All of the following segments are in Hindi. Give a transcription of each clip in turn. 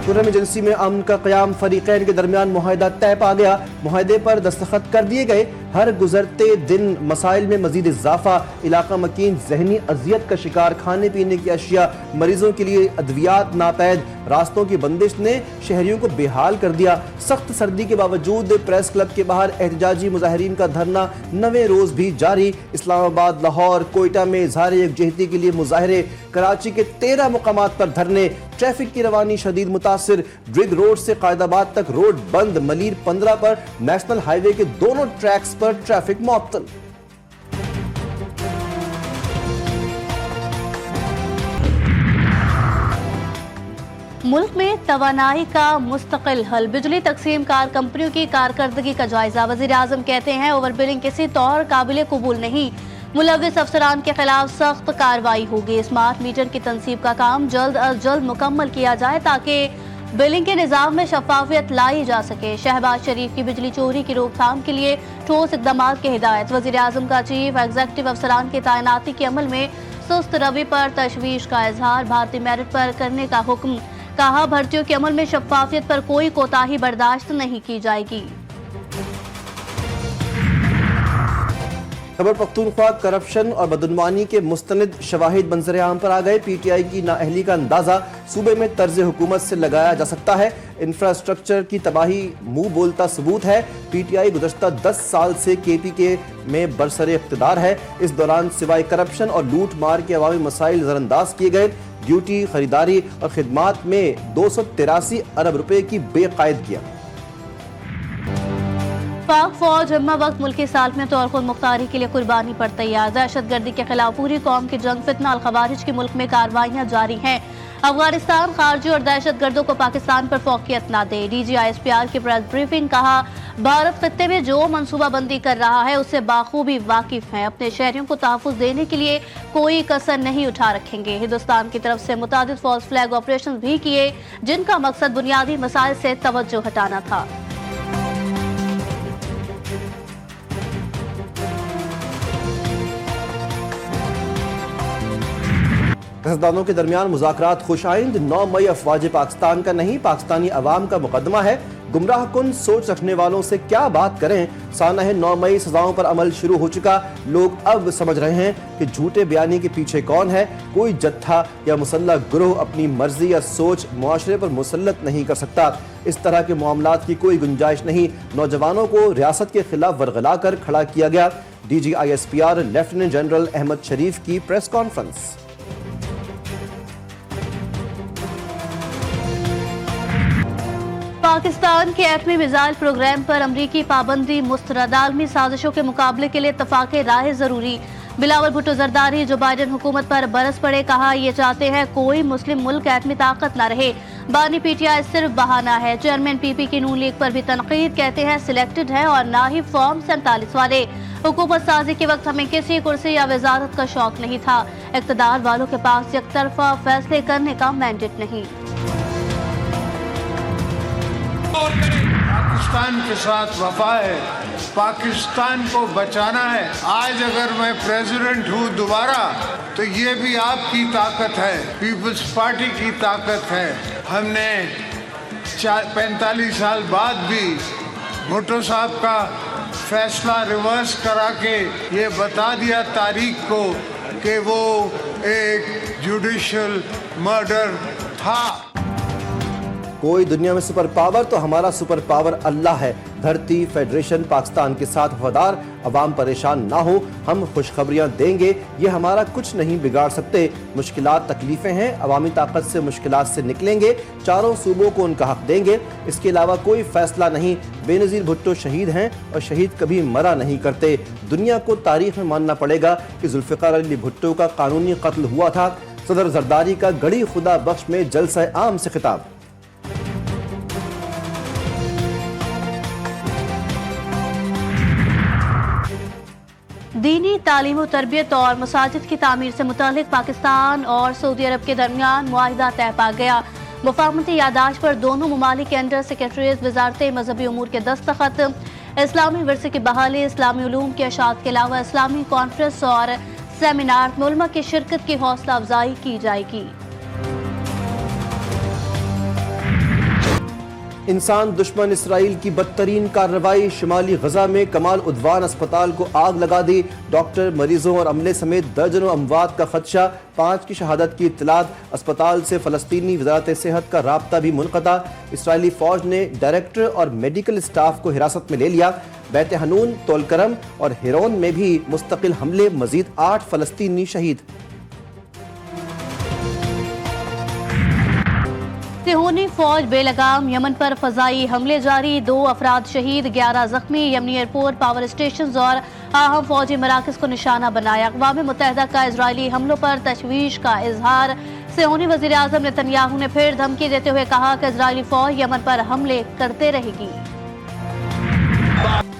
खुर्रम एजेंसी में अमन का क़याम, फरीक़ैन के दरमियान मुआहिदा तय पा गया। मुआहिदे पर दस्तखत कर दिए गए। हर गुजरते दिन मसाइल में मजीद इजाफा, इलाका मकीन जहनी अजियत का शिकार, खाने पीने की अशिया, मरीजों के लिए अद्वियात नापैद, रास्तों की बंदिश ने शहरियों को बेहाल कर दिया। सख्त सर्दी के बावजूद प्रेस क्लब के बाहर एहतजाजी मुजाहिरीन का धरना 9वें रोज भी जारी। इस्लामाबाद, लाहौर, कोयटा में इजहार यकजहती के लिए मुजाहरे, कराची के 13 मुकामात पर धरने। ट्रैफिक की रवानी शदीद मुतासिर, ड्रिग रोड से कायदाबाद तक रोड बंद। मलीर 15 पर नेशनल हाईवे के दोनों ट्रैक्स पर ट्रैफिक मुअत्तल। मुल्क में तवानाई का मुस्तकिल हल, बिजली तकसीम कार कंपनियों की कारकर्दगी का जायजा। वजीर आजम कहते हैं ओवर बिलिंग किसी तौर काबिल कबूल नहीं, मुलव्विस अफसरान के खिलाफ सख्त कार्रवाई होगी। स्मार्ट मीटर की तनसीब का काम जल्द अज जल्द मुकम्मल किया जाए ताकि बिलिंग के निज़ाम में शफाफियत लाई जा सके। शहबाज शरीफ की बिजली चोरी की रोकथाम के लिए ठोस इक़दाम की हिदायत। वज़ीर आज़म का चीफ एग्जीक्यूटिव अफसरान की तैनाती के अमल में सुस्त रवि पर तशवीश का इजहार। भारतीय मेरिट पर करने का हुक्म, कहा भर्तियों के अमल में शफाफियत पर कोई कोताही बर्दाश्त नहीं की जाएगी। खैबर पख्तूनख्वा करप्शन और बदनवानी के मुस्तनिद शवाहिद मंजर आम पर आ गए। पीटीआई की नाअहली का अंदाजा सूबे में तर्ज हुकूमत से लगाया जा सकता है। इंफ्रास्ट्रक्चर की तबाही मुंह बोलता सबूत है। पीटीआई गुज़श्ता 10 साल से केपीके में बरसरे इख्तिदार है। इस दौरान सिवाय करप्शन और लूट मार के अवामी मसाइल नजरअंदाज किए गए। ड्यूटी, खरीदारी और खिदमात में 283 अरब रुपए की बेकायदगियां। पाक फौज हम्मा वक्त मुल्की सालमियत और खुद मुख्तारी के लिए कुर्बानी पर तैयार। दहशतगर्दी के खिलाफ पूरी कौम की जंग, फितना अल खवारिज की मुल्क में कार्रवाइयां जारी हैं। अफगानिस्तान खारजी और दहशतगर्दों को पाकिस्तान पर फौकियत न दे। DGISPR की प्रेस ब्रीफिंग, कहा भारत खत्ते में जो मनसूबाबंदी कर रहा है उससे बाखूबी वाकिफ है। अपने शहरियों को तहफ़्फ़ुज़ देने के लिए कोई कसर नहीं उठा रखेंगे। हिंदुस्तान की तरफ से मुतादिद फॉल्स फ्लैग ऑपरेशन भी किए जिनका मकसद बुनियादी मसाइल से तवज्जो हटाना था। सियासतदानों के दरमियान मुज़ाकरात खुशाइंद। 9 मई अफवाज पाकिस्तान का नहीं, पाकिस्तानी अवाम का मुकदमा है। गुमराह कुन सोच रखने वालों से क्या बात करें। साना है 9 मई सजाओं पर अमल शुरू हो चुका। लोग अब समझ रहे हैं कि झूठे बयानी के पीछे कौन है। कोई जत्था या मुसल्लह गिरोह अपनी मर्जी या सोच मुआशरे पर मुसल्लत नहीं कर सकता। इस तरह के मामलात की कोई गुंजाइश नहीं। नौजवानों को रियासत के खिलाफ वरगला कर खड़ा किया गया। DGISPR लेफ्टिनेंट जनरल अहमद शरीफ की प्रेस कॉन्फ्रेंस। पाकिस्तान के एटमी मिसाइल प्रोग्राम पर अमरीकी पाबंदी मुस्तरद। आलमी साजिशों के मुकाबले के लिए इत्तफाक़ राय जरूरी। बिलावल भुट्टो जरदारी जो बाइडेन हुकूमत पर बरस पड़े, कहा ये चाहते हैं कोई मुस्लिम मुल्क एटमी ताकत न रहे। बानी PTI सिर्फ बहाना है। चेयरमैन PP की नून लीग पर भी तनकीद, कहते हैं सिलेक्टेड है और ना ही फॉर्म 47 वाले। हुकूमत साजी के वक्त हमें किसी कुर्सी या वजारत का शौक नहीं था। इक़्तिदार वालों के पास एकतरफा फैसले करने का मैंडेट नहीं। पाकिस्तान के साथ वफा है, पाकिस्तान को बचाना है। आज अगर मैं प्रेसिडेंट हूँ दोबारा तो ये भी आपकी ताकत है, पीपल्स पार्टी की ताकत है। हमने 45 साल बाद भी भुट्टो साहब का फैसला रिवर्स करा के ये बता दिया तारीख को कि वो एक जुडिशल मर्डर था। कोई दुनिया में सुपर पावर तो हमारा सुपर पावर अल्लाह है। धरती फेडरेशन पाकिस्तान के साथ वफादार, अवाम परेशान ना हो। हम खुशखबरियां देंगे, ये हमारा कुछ नहीं बिगाड़ सकते। मुश्किलात तकलीफें हैं, अवामी ताकत से मुश्किलात से निकलेंगे। चारों सूबों को उनका हक देंगे। इसके अलावा कोई फैसला नहीं। बेनज़ीर भुट्टो शहीद हैं और शहीद कभी मरा नहीं करते। दुनिया को तारीख में मानना पड़ेगा कि जुल्फ़िकार अली भुट्टो का कानूनी कत्ल हुआ था। सदर जरदारी का गड़ी खुदा बख्श में जलसा आम से खिताब। दीनी तालीम व तरबियत और मसाजिद की तामीर से मुतालिक पाकिस्तान और सऊदी अरब के दरमियान मुआहिदा तय पा गया। मुफाहमती यादाश्त पर दोनों ममालिक के अंडर सेक्रेटरीज वजारत मजहबी उमूर के दस्तखत। इस्लामी विरसे की बहाली, इस्लामी उलूम के अशात के अलावा इस्लामी कॉन्फ्रेंस और सेमिनार में उलमा की शिरकत की हौसला अफजाई की जाएगी। इंसान दुश्मन इसराइल की बदतरीन कार्रवाई, शिमाली गजा में कमाल उद्वान अस्पताल को आग लगा दी। डॉक्टर, मरीजों और अमले समेत दर्जनों अमवात का खदशा, 5 की शहादत की इत्तलात। अस्पताल से फलस्तीनी वजारत सेहत का राब्ता भी मुनक़ता। इसराइली फौज ने डायरेक्टर और मेडिकल स्टाफ को हिरासत में ले लिया। बैत हनून, तोलकरम और हेरोन में भी मुस्तकिल हमले, मजीद 8 फलस्तीनी शहीद। सिहोनी फौज बेलगाम यमन पर फजाई हमले जारी, 2 अफराद शहीद, 11 जख्मी। यमनी एयरपोर्ट, पावर स्टेशन और अहम फौजी मराकज को निशाना बनाया। अक़वाम मुत्तहिदा का इजरायली हमलों पर तशवीश का इजहार। सिहोनी वज़ीर आज़म नेतन्याहू ने फिर धमकी देते हुए कहा कि इजरायली फौज यमन पर हमले करते रहेगी।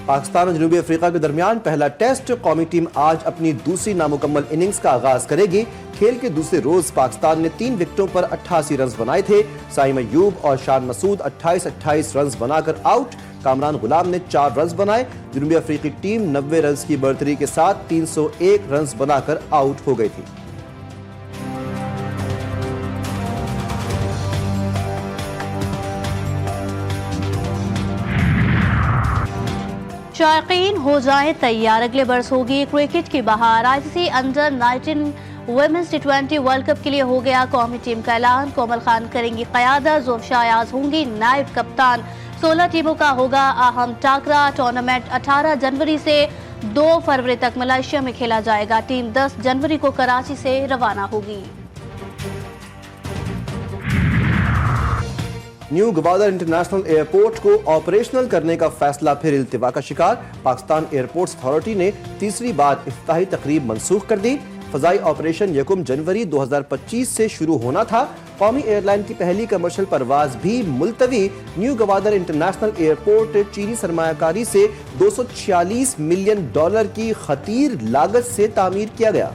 पाकिस्तान और जनूबी अफ्रीका के दरमियान पहला टेस्ट। कौमी टीम आज अपनी दूसरी नामुकम्मल इनिंग्स का आगाज करेगी। खेल के दूसरे रोज पाकिस्तान ने 3 विकेटों पर 88 रन बनाए थे। साइम अयूब और शान मसूद 28-28 रन बनाकर आउट। कामरान गुलाम ने 4 रन बनाए। जनूबी अफ्रीकी टीम 90 रन की बढ़तरी के साथ 301 रन बनाकर आउट हो गई थी। शायकीन हो जाए तैयार, अगले बरस होगी क्रिकेट की बहार। ICC under 19 women's T20 World Cup के लिए हो गया कौमी टीम का ऐलान। कोमल खान करेंगी क़यादत, ज़ोफ़शा अयाज़ होंगी नायब कप्तान। 16 टीमों का होगा अहम टाकरा। टूर्नामेंट 18 जनवरी से 2 फरवरी तक मलेशिया में खेला जाएगा। टीम 10 जनवरी को कराची से रवाना होगी। न्यू गवादर इंटरनेशनल एयरपोर्ट को ऑपरेशनल करने का फैसला फिर इल्तिवा का शिकार। पाकिस्तान एयरपोर्ट्स अथॉरिटी ने तीसरी बार इफ्ताही तकरीब मंसूख कर दी। फजाई ऑपरेशन 1 जनवरी 2025 से शुरू होना था। कौमी एयरलाइन की पहली कमर्शियल परवाज भी मुलतवी। न्यू गवादर इंटरनेशनल एयरपोर्ट चीनी सरमायाकारी से $246 मिलियन की खतीर लागत से तामीर किया गया।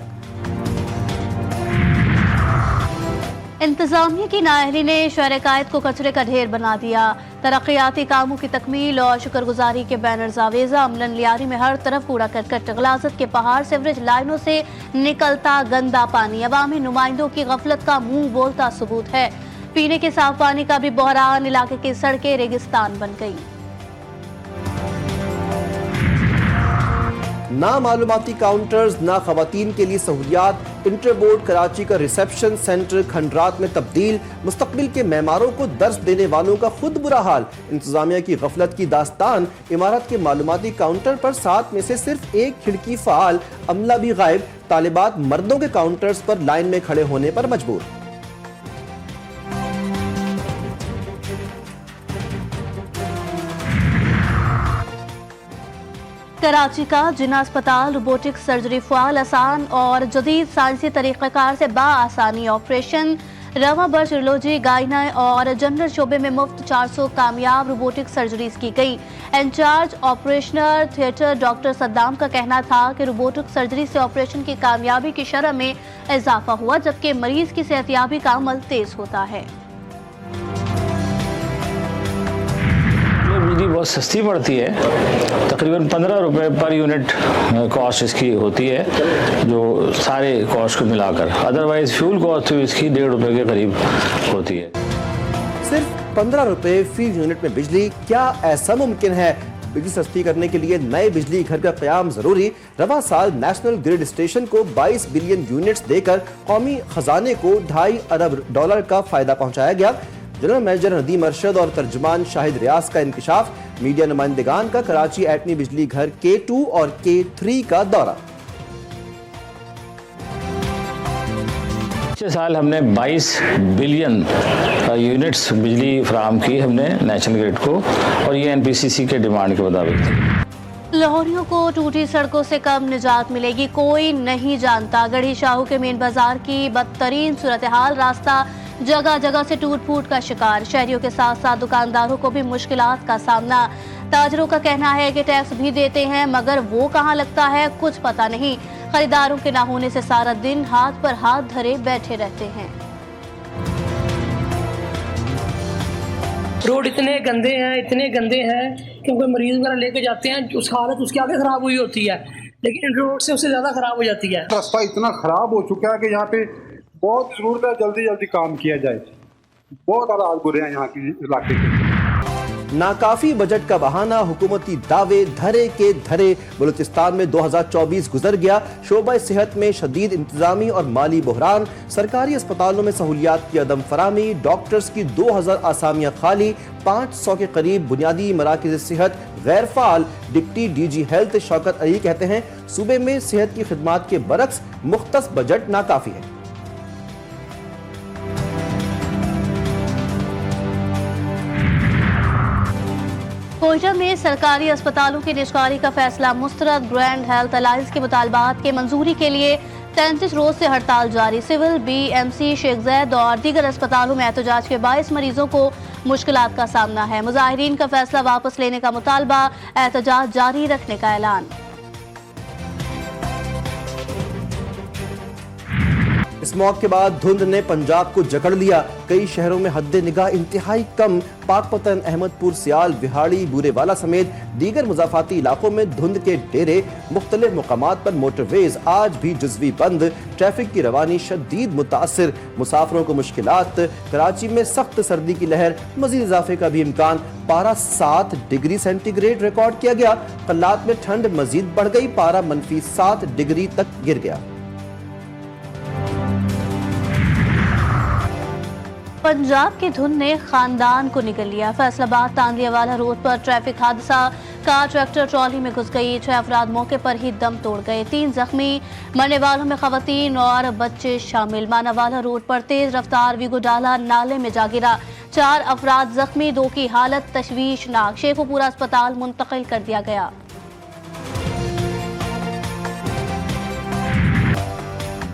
इंतजामिया की नाअहली ने शहर कायद को कचरे का ढेर बना दिया। तरक्याती कामों की तकमील और शुक्रगुजारी के बैनर्स आवेजा। अमलन लियारी में हर तरफ कूड़ा करकट, गलाजत के पहाड़, सीवरेज लाइनों से निकलता गंदा पानी। अवामी नुमाइंदों की गफलत का मुंह बोलता सबूत है। पीने के साफ पानी का भी बहरान, इलाके की सड़कें रेगिस्तान बन गई। ना मालूमाती काउंटर्स, ना खवातीन के लिए सहूलियात। इंटरबोर्ड कराची का रिसेप्शन सेंटर खंडरात में तब्दील। मुस्तकबिल के मेहमानों को दर्स देने वालों का खुद बुरा हाल। इंतजामिया की गफलत की दास्तान। इमारत के मालूमाती काउंटर पर 7 में से सिर्फ 1 खिड़की फाल, अमला भी गायब। तालिबात मर्दों के काउंटर्स पर लाइन में खड़े होने पर मजबूर। कराची का जिना अस्पताल रोबोटिक सर्जरी फ़ाल, आसान और जदीद साइंसी तरीक़ाकार से बाआसानी ऑपरेशन। रवा बर्ज यूरोलॉजी, गायना और जनरल शोबे में मुफ्त 400 कामयाब रोबोटिक सर्जरीज की गई। Incharge operational theatre doctor Saddam का कहना था कि रोबोटिक सर्जरी से ऑपरेशन की कामयाबी की शरह में इजाफा हुआ, जबकि मरीज की सेहतयाबी का अमल तेज होता है। बिजली बहुत सस्ती पड़ती है, तकरीबन 15 रुपए पर यूनिट कॉस्ट इसकी होती है, जो सारे कॉस्ट को मिलाकर। अदरवाइज फ्यूल कॉस्ट तो इसकी 1.5 रुपए के करीब होती है। सिर्फ 15 रुपए फी यूनिट में बिजली, क्या ऐसा मुमकिन है? बिजली सस्ती करने के लिए नए बिजली घर का क़याम जरूरी। रवा साल नेशनल ग्रिड स्टेशन को 22 बिलियन यूनिट्स देकर कौमी खजाने को $2.5 अरब का फायदा पहुंचाया गया। जनरल मैनेजर नदीम अरशद और तर्जुमान शाहिद रियाज का इंकिशाफ। मीडिया नुमाइंदगान का कराची एटमी बिजली घर K2 और K3 का दौरा। पिछले साल हमने 22 बिलियन यूनिट्स बिजली फराहम की हमने नेशनल ग्रिड को, और ये NPCC के डिमांड के मुताबिक। लाहौरियों को टूटी सड़कों से कब निजात मिलेगी, कोई नहीं जानता। गढ़ी शाहू के मेन बाजार की बदतरीन सूरत हाल, रास्ता जगह जगह से टूट फूट का शिकार। शहरियों के साथ साथ दुकानदारों को भी मुश्किलात का सामना। ताजरों का कहना है कि टैक्स भी देते हैं, मगर वो कहाँ लगता है कुछ पता नहीं। खरीदारों के ना होने से सारा दिन हाथ पर हाथ धरे बैठे रहते हैं। रोड इतने गंदे हैं कि कोई मरीज वगैरह लेके जाते हैं, उस हालत उसकी आगे खराब हुई होती है, लेकिन इन रोड से उससे ज्यादा खराब हो जाती है। रास्ता इतना खराब हो चुका है कि यहाँ पे बहुत जरूरत है जल्दी जल्दी काम किया जाए। बहुत हालात बुरे हैं यहाँ के इलाके के। नाकाफी बजट का बहाना, हुकूमती दावे धरे के धरे। बलूचिस्तान में 2024 गुजर गया। शोबा सेहत में शदीद इंतजामी और माली बहरान, सरकारी अस्पतालों में सहूलियात की अदम फरामी, डॉक्टर्स की 2000 आसामियां खाली, 500 के करीब बुनियादी मराकज़ सेहत गैर फाल। Deputy DG health Shaukat Ali कहते हैं सूबे में सेहत की खिदमात के बरक्स मुख्तस बजट नाकाफी है। कोयटा में सरकारी अस्पतालों की निजकारी का फैसला मुस्तरद। ग्रैंड हेल्थ अलायंस के मुतालबात के मंजूरी के लिए 33 रोज से हड़ताल जारी। सिविल, BMC, शेख ज़ैद और दीगर अस्पतालों में एहतजाज के बायस मरीजों को मुश्किलात का सामना है। मुजाहिरीन का फैसला वापस लेने का मुतालबा, एहतजाज जारी रखने का ऐलान। स्मॉग के बाद धुंध ने पंजाब को जकड़ लिया। कई शहरों में हद निगाह इंतहाई कम। पाकपतन, अहमदपुर, सियाल, बिहाड़ी, बूरेवाला समेत दीगर मुजाफाती इलाकों में धुंध के डेरे। मुख्तलिफ मुकामात पर मोटरवेज आज भी जुज़वी बंद। ट्रैफिक की रवानी शदीद मुतासिर, मुसाफिरों को मुश्किलात। कराची में सख्त सर्दी की लहर, मजीद इजाफे का भी इम्कान। पारा 7 डिग्री सेंटीग्रेड रिकॉर्ड किया गया। कल्लात में ठंड मजीद बढ़ गई, पारा -7 डिग्री तक गिर गया। पंजाब की धुंध ने खानदान को निगल लिया। फैसलाबाद तांदियावाला रोड पर ट्रैफिक हादसा, कार ट्रैक्टर ट्रॉली में घुस गई। 6 अफराद मौके पर ही दम तोड़ गए, 3 जख्मी। मरने वालों में खवातीन और बच्चे शामिल। मानावाला रोड पर तेज रफ्तार वीगो डाला नाले में जा गिरा, 4 अफराद जख्मी, 2 की हालत तशवीशनाक। शेखुपुरा अस्पताल मुंतकिल कर दिया गया।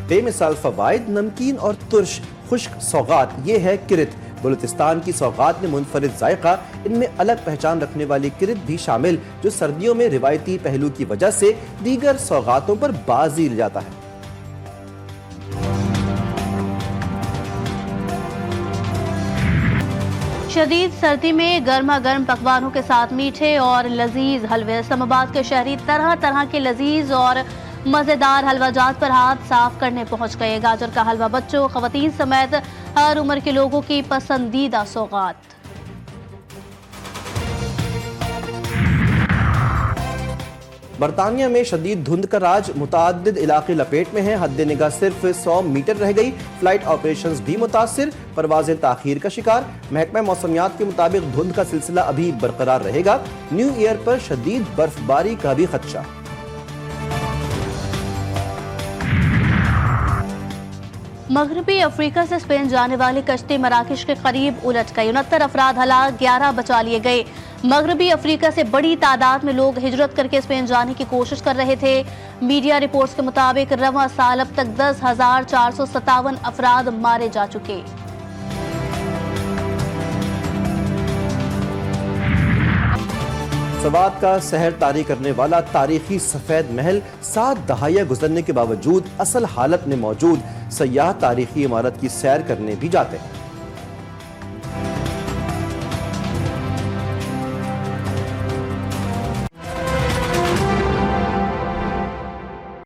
बेमिसाल फवाइद, नमकीन और तुर्श खुश्क सौगात, ये है किरित। बलूचिस्तान की सौगात में मुनफरिद जायका, इनमें अलग पहचान रखने वाली किरित भी शामिल, जो सर्दियों में रिवायती पहलू की वजह से दीगर सौगातों पर बाजी ले जाता है। शदीद सर्दी में गर्मा गर्म पकवानों के साथ मीठे और लजीज हलवे। इस्लामाबाद के शहरी तरह तरह के लजीज और मजेदार हलवाजात पर हाथ साफ करने पहुंच गए। गाजर का हलवा बच्चों, खवातीन समेत हर उम्र के लोगों की पसंदीदा सौगात। बरतानिया में शदीद धुंध का राज, मुताद्दिद इलाके लपेट में हैं। हद निगाह सिर्फ 100 मीटर रह गई। फ्लाइट ऑपरेशंस भी मुतासिर, परवाजें ताखीर का शिकार। महकमा मौसमियात के मुताबिक धुंध का सिलसिला अभी बरकरार रहेगा। न्यू ईयर पर शदीद बर्फबारी का भी खदशा। मगरबी अफ्रीका से स्पेन जाने वाली कश्ती मराकश के करीब उलट गई। 69 अफराद हलाक, 11 बचा लिए गए। मगरबी अफ्रीका से बड़ी तादाद में लोग हिजरत करके स्पेन जाने की कोशिश कर रहे थे। मीडिया रिपोर्ट्स के मुताबिक रवां साल अब तक 10,457 अफराद मारे जा चुके। सवात का सहर तारी करने वाला तारीखी सफेद महल 7 दहाइयाँ गुजरने के बावजूद असल हालत में मौजूद। सयाह तारीखी इमारत की सैर करने भी जाते हैं।